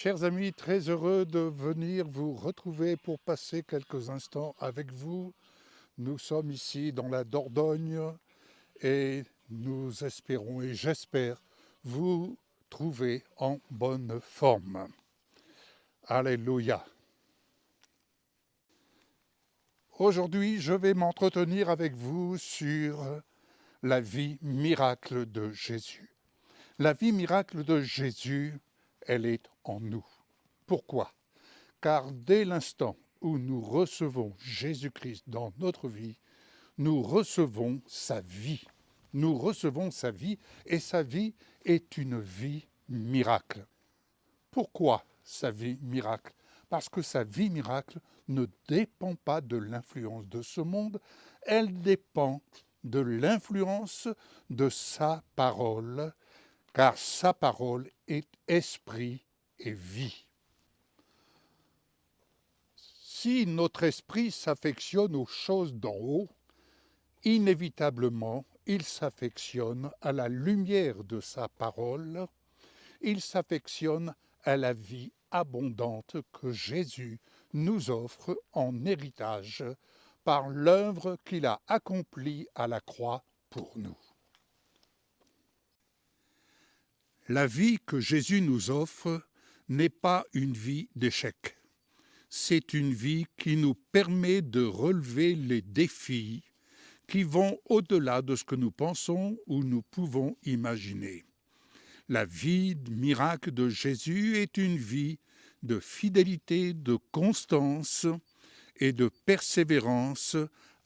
Chers amis, très heureux de venir vous retrouver pour passer quelques instants avec vous. Nous sommes ici dans la Dordogne et nous espérons et j'espère vous trouver en bonne forme. Alléluia. Aujourd'hui, je vais m'entretenir avec vous sur la vie miracle de Jésus. La vie miracle de Jésus, elle est en nous. Pourquoi ? Car dès l'instant où nous recevons Jésus-Christ dans notre vie, nous recevons sa vie. Nous recevons sa vie et sa vie est une vie miracle. Pourquoi sa vie miracle ? Parce que sa vie miracle ne dépend pas de l'influence de ce monde, elle dépend de l'influence de sa parole, car sa parole est esprit et vie. Si notre esprit s'affectionne aux choses d'en haut, inévitablement, il s'affectionne à la lumière de sa parole, il s'affectionne à la vie abondante que Jésus nous offre en héritage par l'œuvre qu'il a accomplie à la croix pour nous. La vie que Jésus nous offre n'est pas une vie d'échec. C'est une vie qui nous permet de relever les défis qui vont au-delà de ce que nous pensons ou nous pouvons imaginer. La vie miracle de Jésus est une vie de fidélité, de constance et de persévérance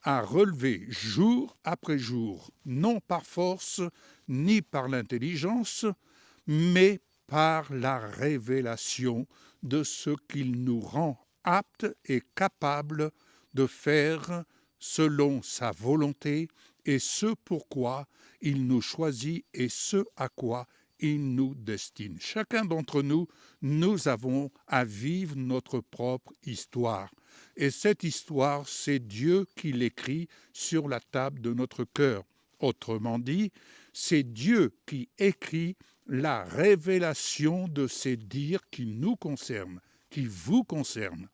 à relever jour après jour, non par force ni par l'intelligence, mais par la révélation de ce qu'il nous rend aptes et capables de faire selon sa volonté et ce pourquoi il nous choisit et ce à quoi il nous destine. Chacun d'entre nous, nous avons à vivre notre propre histoire. Et cette histoire, c'est Dieu qui l'écrit sur la table de notre cœur. Autrement dit, c'est Dieu qui écrit la révélation de ces dires qui nous concernent, qui vous concernent.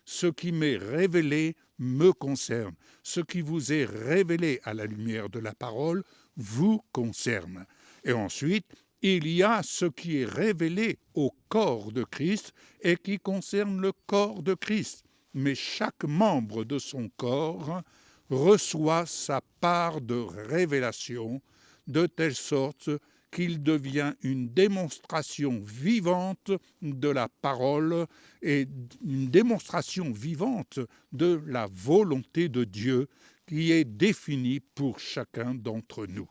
Ce qui m'est révélé me concerne. Ce qui vous est révélé à la lumière de la parole vous concerne. Et ensuite, il y a ce qui est révélé au corps de Christ et qui concerne le corps de Christ. Mais chaque membre de son corps reçoit sa part de révélation de telle sorte qu'il devient une démonstration vivante de la parole et une démonstration vivante de la volonté de Dieu qui est définie pour chacun d'entre nous.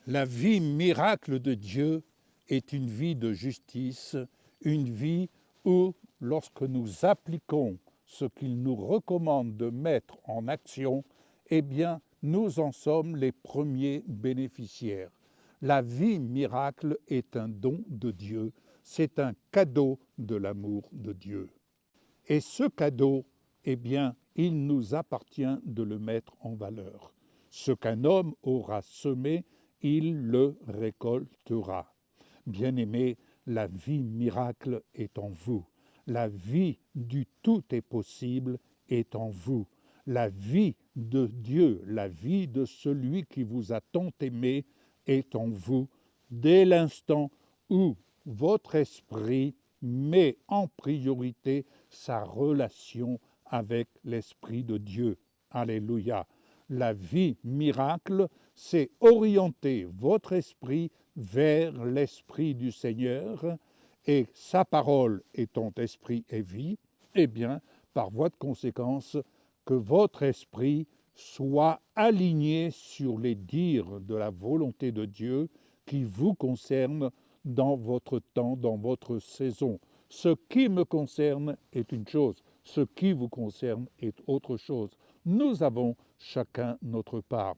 La vie miracle de Dieu est une vie de justice, une vie où, lorsque nous appliquons ce qu'il nous recommande de mettre en action, eh bien, nous en sommes les premiers bénéficiaires. La vie miracle est un don de Dieu, c'est un cadeau de l'amour de Dieu. Et ce cadeau, eh bien, il nous appartient de le mettre en valeur. Ce qu'un homme aura semé, il le récoltera. Bien-aimés, la vie miracle est en vous. La vie du tout est possible est en vous. La vie de Dieu, la vie de celui qui vous a tant aimé est en vous dès l'instant où votre esprit met en priorité sa relation avec l'Esprit de Dieu. Alléluia. La vie miracle, c'est orienter votre esprit vers l'Esprit du Seigneur et sa parole étant esprit et vie, eh bien, par voie de conséquence, que votre esprit soit aligné sur les dires de la volonté de Dieu qui vous concerne dans votre temps, dans votre saison. Ce qui me concerne est une chose, ce qui vous concerne est autre chose. Nous avons chacun notre part.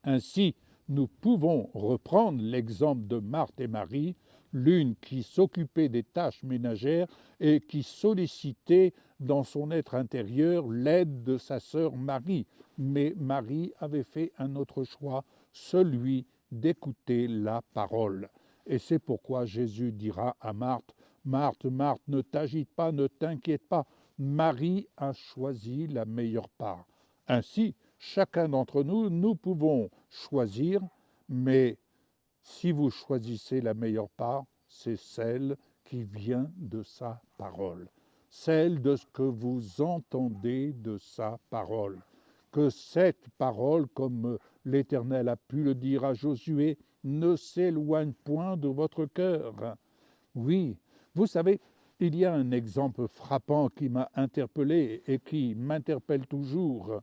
Ainsi, nous pouvons reprendre l'exemple de Marthe et Marie, l'une qui s'occupait des tâches ménagères et qui sollicitait dans son être intérieur l'aide de sa sœur Marie. Mais Marie avait fait un autre choix, celui d'écouter la parole. Et c'est pourquoi Jésus dira à Marthe, Marthe, Marthe, ne t'agite pas, ne t'inquiète pas, Marie a choisi la meilleure part. Ainsi, chacun d'entre nous, nous pouvons choisir, mais si vous choisissez la meilleure part, c'est celle qui vient de sa parole, celle de ce que vous entendez de sa parole. Que cette parole, comme l'Éternel a pu le dire à Josué, ne s'éloigne point de votre cœur. Oui, vous savez, il y a un exemple frappant qui m'a interpellé et qui m'interpelle toujours.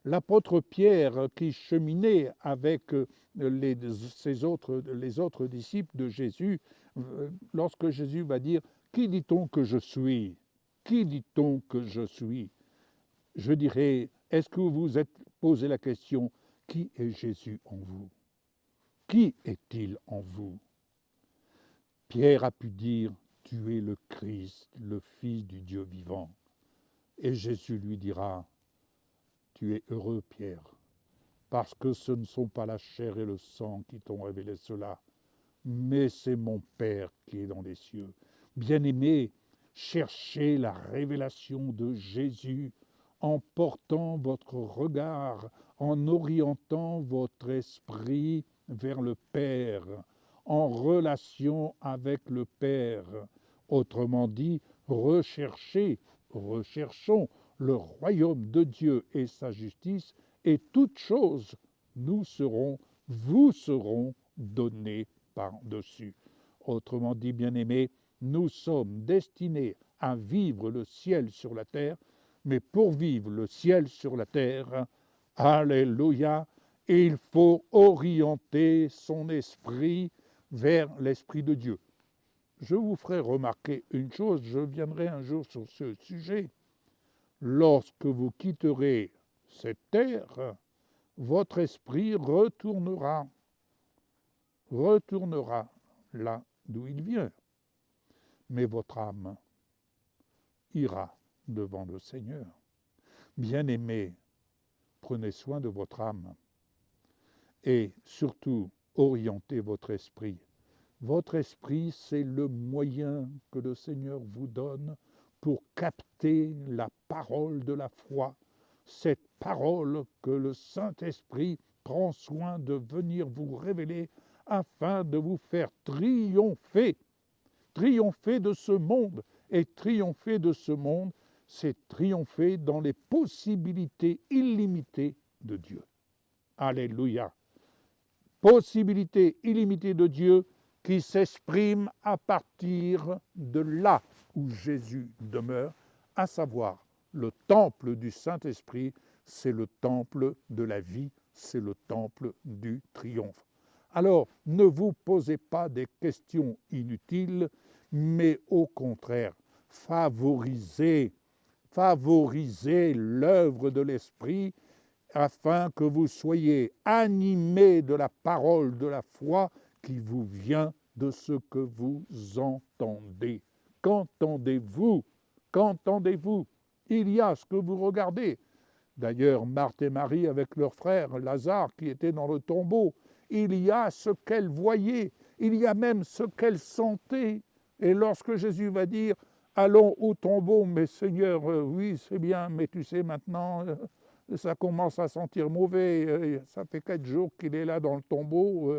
L'apôtre Pierre qui cheminait avec les autres disciples de Jésus, lorsque Jésus va dire « Qui dit-on que je suis ? Qui dit-on que je suis ?» Je dirais, est-ce que vous vous êtes posé la question « Qui est Jésus en vous ? Qui est-il en vous ?» Pierre a pu dire « Tu es le Christ, le Fils du Dieu vivant. » Et Jésus lui dira « Tu es heureux, Pierre, parce que ce ne sont pas la chair et le sang qui t'ont révélé cela, mais c'est mon Père qui est dans les cieux. » Bien-aimés, cherchez la révélation de Jésus en portant votre regard, en orientant votre esprit vers le Père, en relation avec le Père. Autrement dit, recherchons le royaume de Dieu et sa justice, et toutes choses vous seront données par-dessus. Autrement dit, bien-aimés, nous sommes destinés à vivre le ciel sur la terre, mais pour vivre le ciel sur la terre, alléluia, il faut orienter son esprit vers l'Esprit de Dieu. Je vous ferai remarquer une chose, je viendrai un jour sur ce sujet. Lorsque vous quitterez cette terre, votre esprit retournera là d'où il vient. Mais votre âme ira devant le Seigneur. Bien-aimés, prenez soin de votre âme et surtout orientez votre esprit. Votre esprit, c'est le moyen que le Seigneur vous donne pour capter la parole de la foi, cette parole que le Saint-Esprit prend soin de venir vous révéler afin de vous faire triompher de ce monde. Et triompher de ce monde, c'est triompher dans les possibilités illimitées de Dieu. Alléluia. Possibilités illimitées de Dieu qui s'expriment à partir de là où Jésus demeure, à savoir le temple du Saint-Esprit, c'est le temple de la vie, c'est le temple du triomphe. Alors, ne vous posez pas des questions inutiles, mais au contraire, favorisez l'œuvre de l'Esprit afin que vous soyez animés de la parole de la foi qui vous vient de ce que vous entendez. Qu'entendez-vous? Qu'entendez-vous? Il y a ce que vous regardez. D'ailleurs, Marthe et Marie avec leur frère Lazare qui était dans le tombeau, il y a ce qu'elles voyaient, il y a même ce qu'elles sentaient. Et lorsque Jésus va dire « Allons au tombeau, mais Seigneur, oui, c'est bien, mais tu sais maintenant, ça commence à sentir mauvais, ça fait 4 jours qu'il est là dans le tombeau. »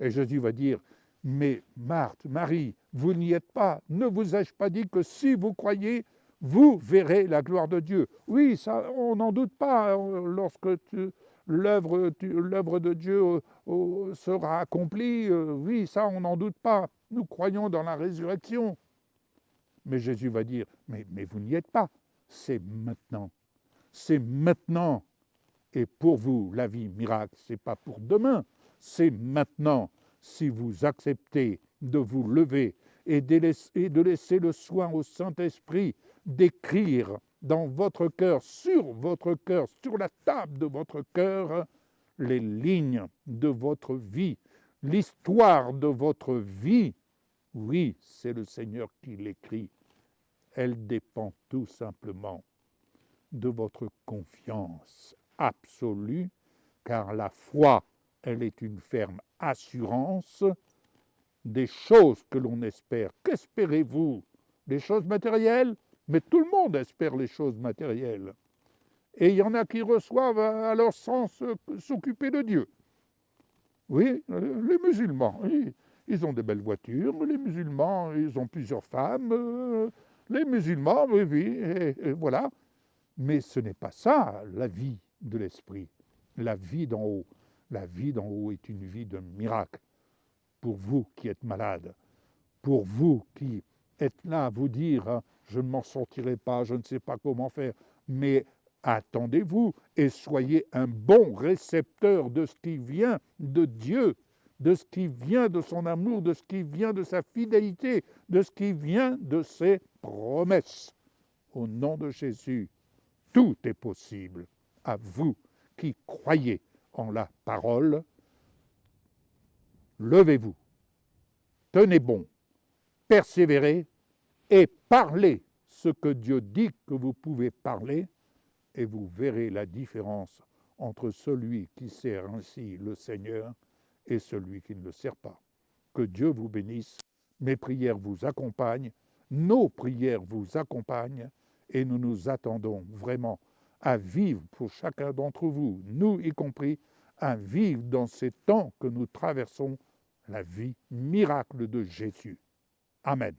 Et Jésus va dire « Mais Marthe, Marie, vous n'y êtes pas. Ne vous ai-je pas dit que si vous croyez, vous verrez la gloire de Dieu. » Oui, ça, on n'en doute pas. Lorsque l'œuvre de Dieu sera accomplie, oui, ça, on n'en doute pas. Nous croyons dans la résurrection. Mais Jésus va dire « Mais vous n'y êtes pas. C'est maintenant. C'est maintenant. Et pour vous, la vie miracle, ce n'est pas pour demain. C'est maintenant. Si vous acceptez de vous lever et de laisser le soin au Saint-Esprit d'écrire dans votre cœur, sur la table de votre cœur, les lignes de votre vie, l'histoire de votre vie, oui, c'est le Seigneur qui l'écrit. Elle dépend tout simplement de votre confiance absolue, car la foi, elle est une ferme assurance des choses que l'on espère. Qu'espérez-vous? Les choses matérielles? Mais tout le monde espère les choses matérielles. Et il y en a qui reçoivent alors sans s'occuper de Dieu. Oui, les musulmans, ils ont des belles voitures, les musulmans, ils ont plusieurs femmes, les musulmans, oui, oui, et voilà. Mais ce n'est pas ça, la vie de l'esprit, la vie d'en haut. La vie d'en haut est une vie de miracle. Pour vous qui êtes malade, pour vous qui êtes là à vous dire hein, je ne m'en sortirai pas, je ne sais pas comment faire, mais attendez-vous et soyez un bon récepteur de ce qui vient de Dieu, de ce qui vient de son amour, de ce qui vient de sa fidélité, de ce qui vient de ses promesses. Au nom de Jésus, tout est possible à vous qui croyez en la parole. Levez-vous, tenez bon, persévérez et parlez ce que Dieu dit que vous pouvez parler et vous verrez la différence entre celui qui sert ainsi le Seigneur et celui qui ne le sert pas. Que Dieu vous bénisse, mes prières vous accompagnent, nos prières vous accompagnent et nous nous attendons vraiment à vivre pour chacun d'entre vous, nous y compris, à vivre dans ces temps que nous traversons la vie miracle de Jésus. Amen.